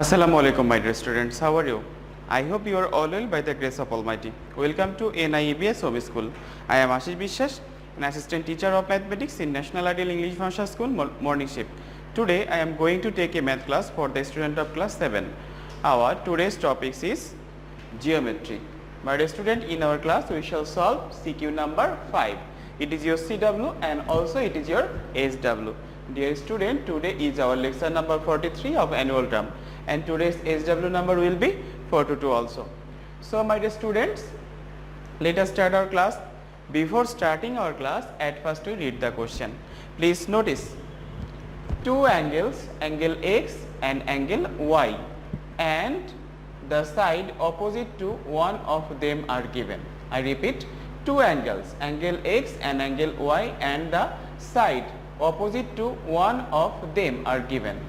Assalamualaikum my dear students, how are you? I hope you are all well by the grace of Almighty. Welcome to NIEBS Home School. I am Ashis Biswas, an assistant teacher of mathematics in National Ideal English Bhasha School, morning shift. Today I am going to take a math class for the student of class 7. Our today's topic is geometry. My dear student, in our class we shall solve CQ number 5. It is your CW and also it is your SW. Dear student, today is our lecture number 43 of annual term. And today's SW number will be 422 also. So my dear students, let us start our class. Before starting our class, at first we read the question. Please notice, two angles, angle X and angle Y, and the side opposite to one of them are given. I repeat, two angles, angle X and angle Y, and the side opposite to one of them are given.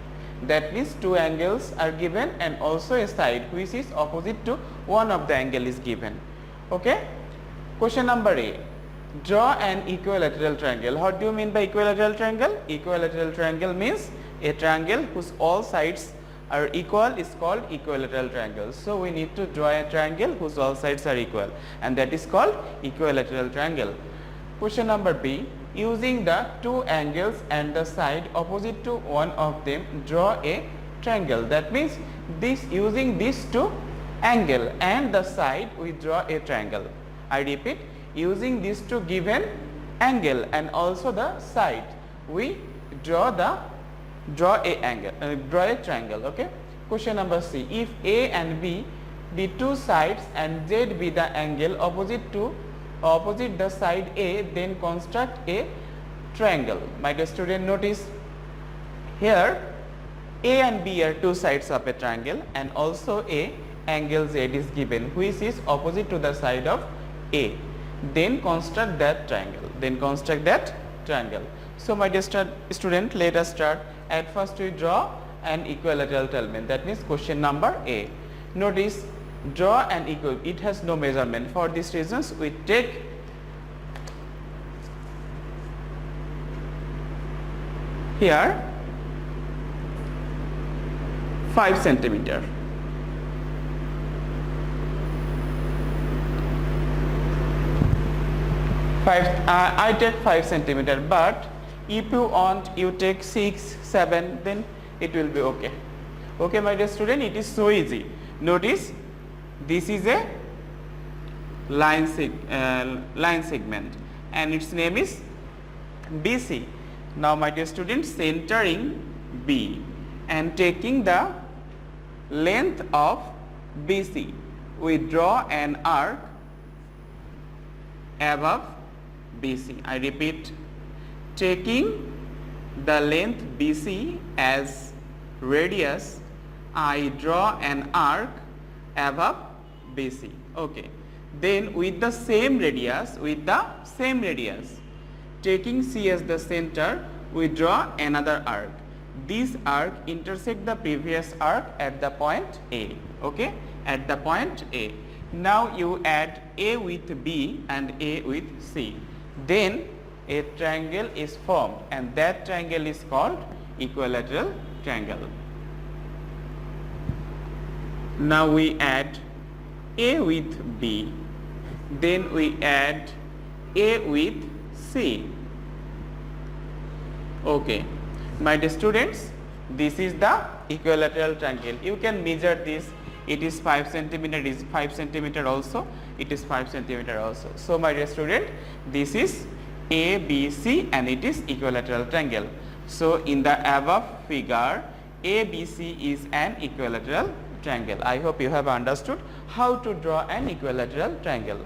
That means two angles are given and also a side which is opposite to one of the angle is given. Okay. Question number A. Draw an equilateral triangle. What do you mean by equilateral triangle? Equilateral triangle means a triangle whose all sides are equal is called equilateral triangle. So we need to draw a triangle whose all sides are equal, and that is called equilateral triangle. Question number B. Using the two angles and the side opposite to one of them, draw a triangle. That means using these two angle and the side we draw a triangle. I repeat, using these two given angle and also the side we draw a triangle. Okay. Question number C. If A and B be two sides and Z be the angle opposite the side A, then construct a triangle. My dear student, notice here A and B are two sides of a triangle and also a angle Z is given which is opposite to the side of A. Then construct that triangle. So my dear student, let us start. At first we draw an equilateral triangle. That means question number A. Notice, draw an equilateral. It has no measurement. For these reasons we take here 5 centimeter. I take 5 centimeter, but if you want you take 6, 7, then it will be okay. Okay, my dear student, it is so easy. Notice, this is a line segment and its name is BC. Now my dear students, centering B and taking the length of BC, we draw an arc above BC. I repeat, taking the length BC as radius, I draw an arc above BC. Okay. Then with the same radius, taking C as the center, we draw another arc. This arc intersect the previous arc at the point A. Okay, at the point A. Now you add A with B and A with C. Then a triangle is formed, and that triangle is called equilateral triangle. Now we add A with B, then we add A with C. Okay, my dear students, this is the equilateral triangle. You can measure this. It is 5 centimeter. It is 5 centimeter also. It is 5 centimeter also. So my dear student, this is ABC and it is equilateral triangle. So in the above figure, ABC is an equilateral triangle. I hope you have understood how to draw an equilateral triangle.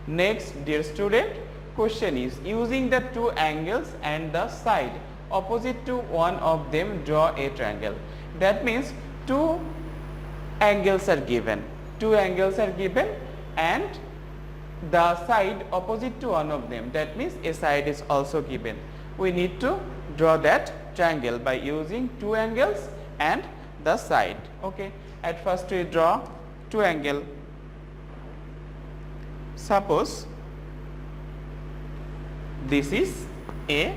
Next, dear student, question is, using the two angles and the side opposite to one of them, draw a triangle. That means two angles are given and the side opposite to one of them, that means a side is also given. We need to draw that triangle by using two angles and the side. Okay, at first we draw two angle. Suppose this is a,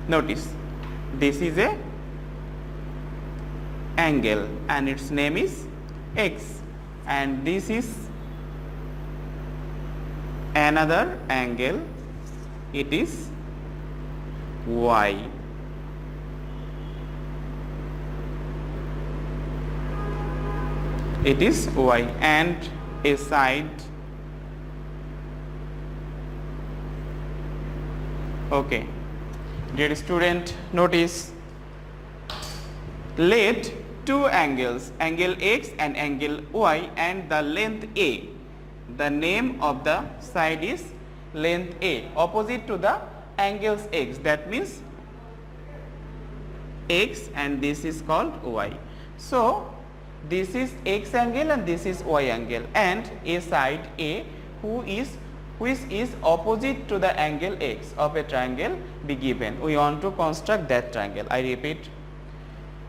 notice, this is a angle and its name is x, and this is another angle, it is y. It is y, and a side, okay. Dear student, notice, let two angles, angle x and angle y, and the length a. The name of the side is length a, opposite to the angles x. That means x and this is called y. So this is x angle and this is y angle, and a side a which is opposite to the angle x of a triangle be given. We want to construct that triangle. I repeat,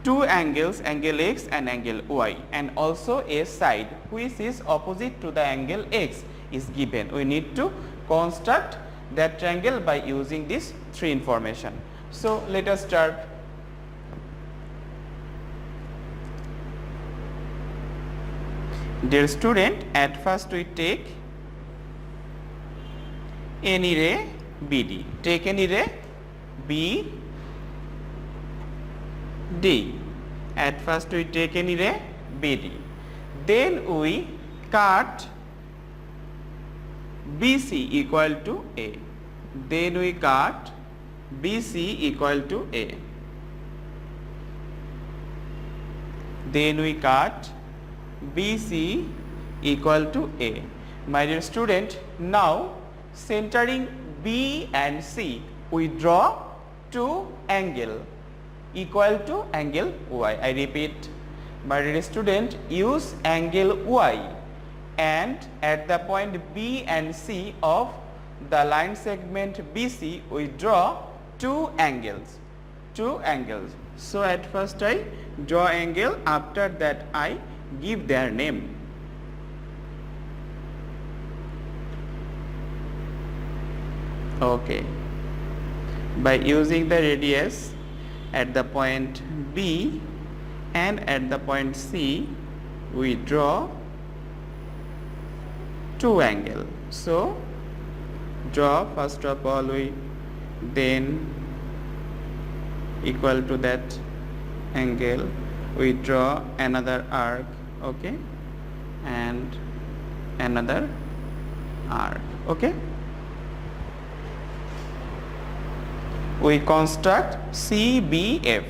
two angles, angle x and angle y, and also a side which is opposite to the angle x is given. We need to construct that triangle by using these three information. So let us start. Dear student, at first we take any ray BD. Take any ray BD. At first we take any ray BD. Then we cut BC equal to A. Then we cut BC equal to A. Then we cut BC equal to A. My dear student, now centering B and C, we draw two angle equal to angle y. I repeat, my dear student, use angle y, and at the point B and C of the line segment BC, we draw two angles. So at first I draw angle, after that I give their name. Okay. By using the radius at the point B and at the point C, we draw two angle. So draw first of all we, then equal to that angle we draw another arc, okay, and another arc, okay. We construct CBF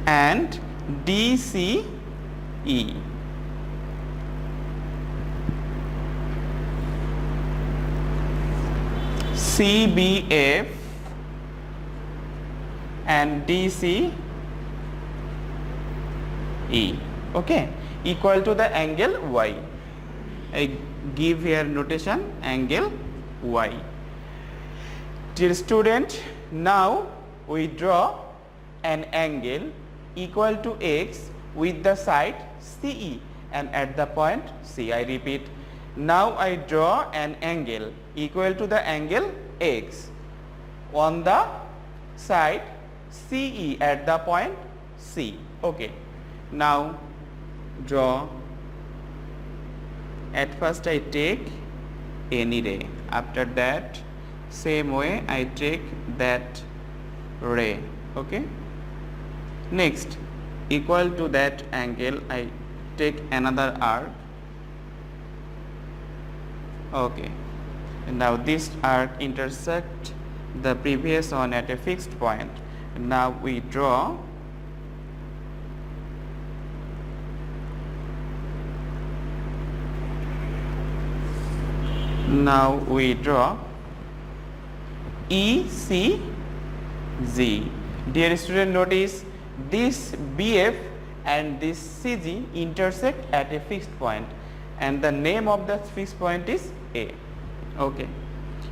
and DCE. CBF and DCE, okay, equal to the angle y. I give here notation angle y. Dear student, now we draw an angle equal to x with the side CE and at the point C. I repeat, now I draw an angle equal to the angle x on the side CE at the point C. Okay. Now draw. At first I take any ray. After that, same way I take that ray. Okay. Next, equal to that angle, I take another arc. Okay. And now this arc intersect the previous one at a fixed point. Now we draw ECG. Dear student, notice this BF and this CG intersect at a fixed point and the name of the fixed point is A. Okay.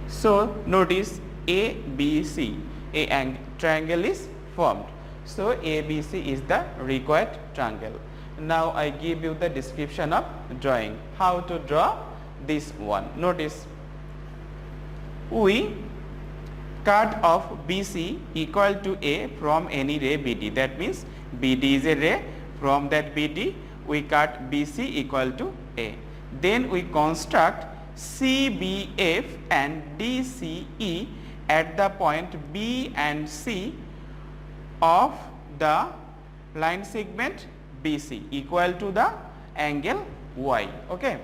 So notice ABC, a triangle is formed. So ABC is the required triangle. Now I give you the description of drawing. How to draw this one? Notice, we cut of BC equal to A from any ray BD. That means BD is a ray. From that BD we cut BC equal to A. Then we construct CBF and DCE at the point B and C of the line segment BC equal to the angle Y. Okay.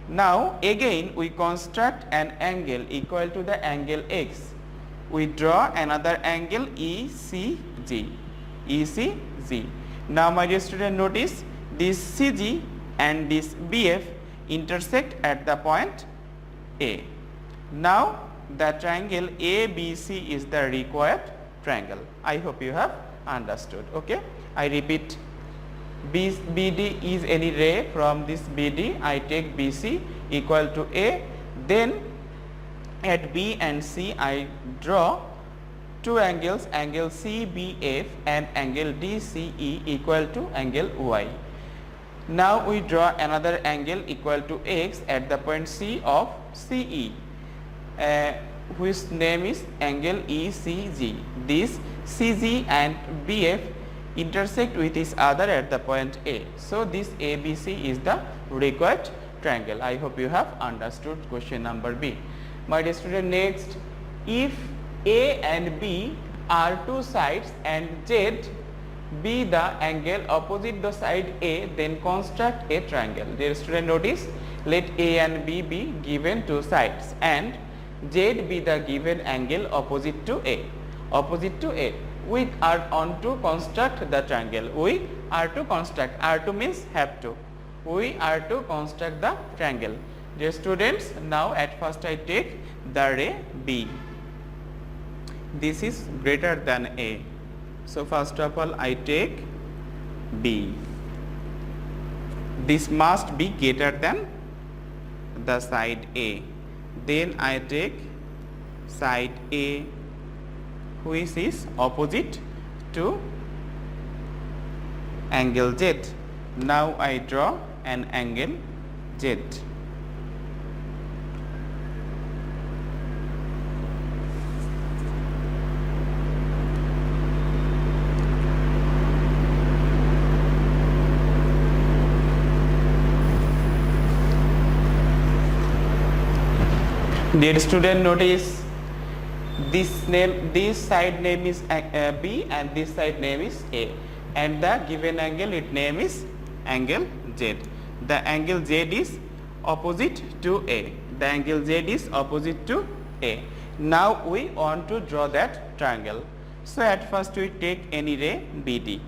Now again we construct an angle equal to the angle X. We draw another angle ECG. ECG. Now my dear student, notice this CG and this BF intersect at the point A. Now the triangle ABC is the required triangle. I hope you have understood. Okay. I repeat, BD is any ray. From this BD I take BC equal to A. Then at B and C I draw two angles, angle CBF and angle DCE equal to angle Y. Now we draw another angle equal to X at the point C of CE, whose name is angle ECG. This CG and BF intersect with each other at the point A. So this ABC is the required triangle. I hope you have understood question number B. My dear student, next, if A and B are two sides and Z be the angle opposite the side A, then construct a triangle. Dear student, notice, let A and B be given two sides and Z be the given angle opposite to A. Opposite to A. We are on to construct the triangle. We are to construct. Are to means have to. We are to construct the triangle. Dear students, now at first I take the ray B. This is greater than A. So first of all I take B. This must be greater than the side A. Then I take side A, which is opposite to angle Z. Now I draw an angle Z. Dear student, notice this side name is B and this side name is A, and the given angle it name is angle Z. The angle Z is opposite to A. The angle Z is opposite to A. Now we want to draw that triangle. So at first we take any ray BD.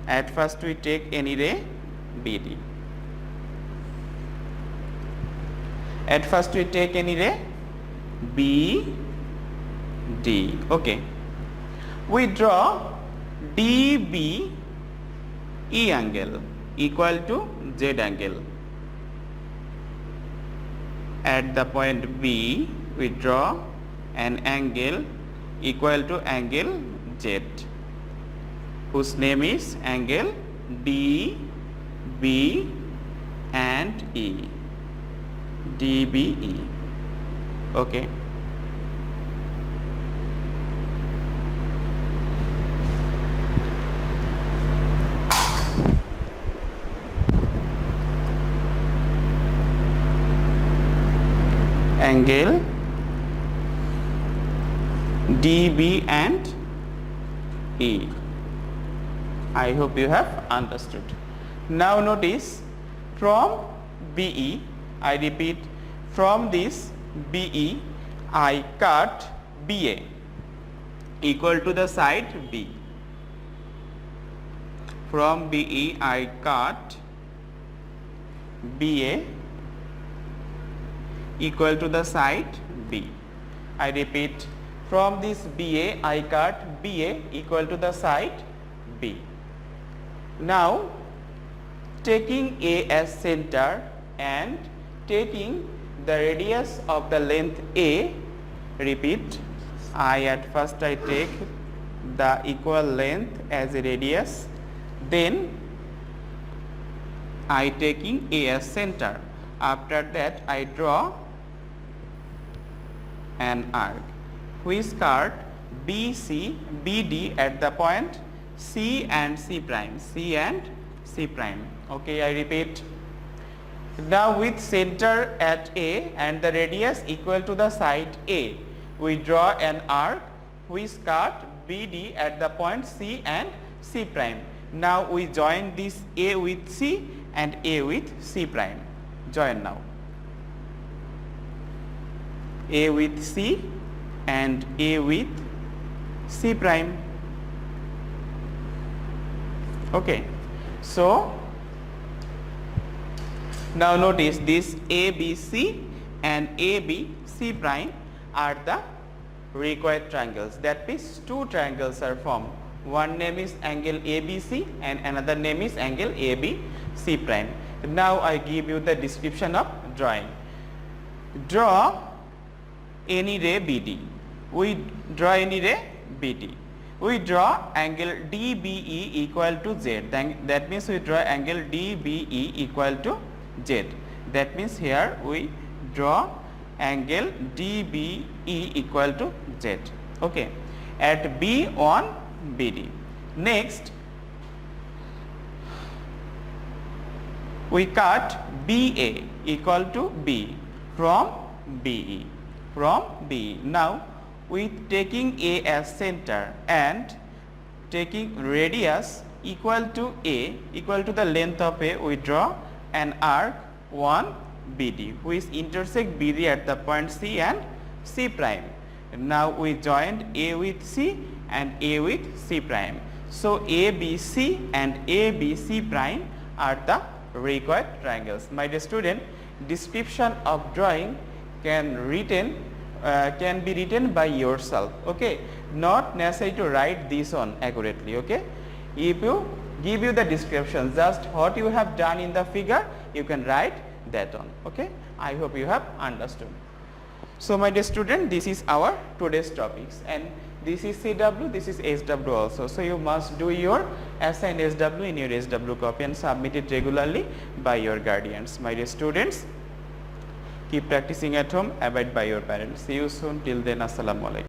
At first we take any ray BD. At first we take any ray BD. Okay. We draw DBE angle equal to Z angle. At the point B, we draw an angle equal to angle Z, whose name is angle DB and E. DBE. Okay. Angle DB and E. I hope you have understood. Now notice, from BE, I repeat, from this BE I cut BA equal to the side B. From BE I cut BA equal to the side B. I repeat, from this BA I cut BA equal to the side B. Now taking A as center and taking the radius of the length A, repeat, at first I take the equal length as a radius, then I taking A as center. After that I draw an arc which cut BC, BD at the point C and C prime, C and C prime. Okay, I repeat. Now with center at A and the radius equal to the side A, we draw an arc which cut BD at the point C and C prime. Now we join this A with C and A with C prime. Join now. A with C and A with C prime. Okay, so now notice this ABC and ABC prime are the required triangles. That means two triangles are formed. One name is angle ABC and another name is angle ABC prime. Now I give you the description of drawing. Draw any ray BD. We draw any ray BD. We draw angle DBE equal to Z. That means we draw angle DBE equal to Z. That means here we draw angle DBE equal to Z. Okay, at B on BD. Next, we cut BA equal to B from BE. Now, with taking A as center and taking radius equal to A, equal to the length of A, we draw an arc 1 BD which intersect BD at the point C and C prime. Now we joined A with C and A with C prime. So ABC and ABC prime are the required triangles. My dear student, description of drawing can be written by yourself. Okay, not necessary to write this on accurately. Okay, if you give you the description, just what you have done in the figure, you can write that on. Okay, I hope you have understood. So my dear student, this is our today's topics, and this is CW, this is SW also. So you must do your assigned SW in your SW copy and submit it regularly by your guardians. My dear students, keep practicing at home, abide by your parents. See you soon. Till then, Assalamu alaikum.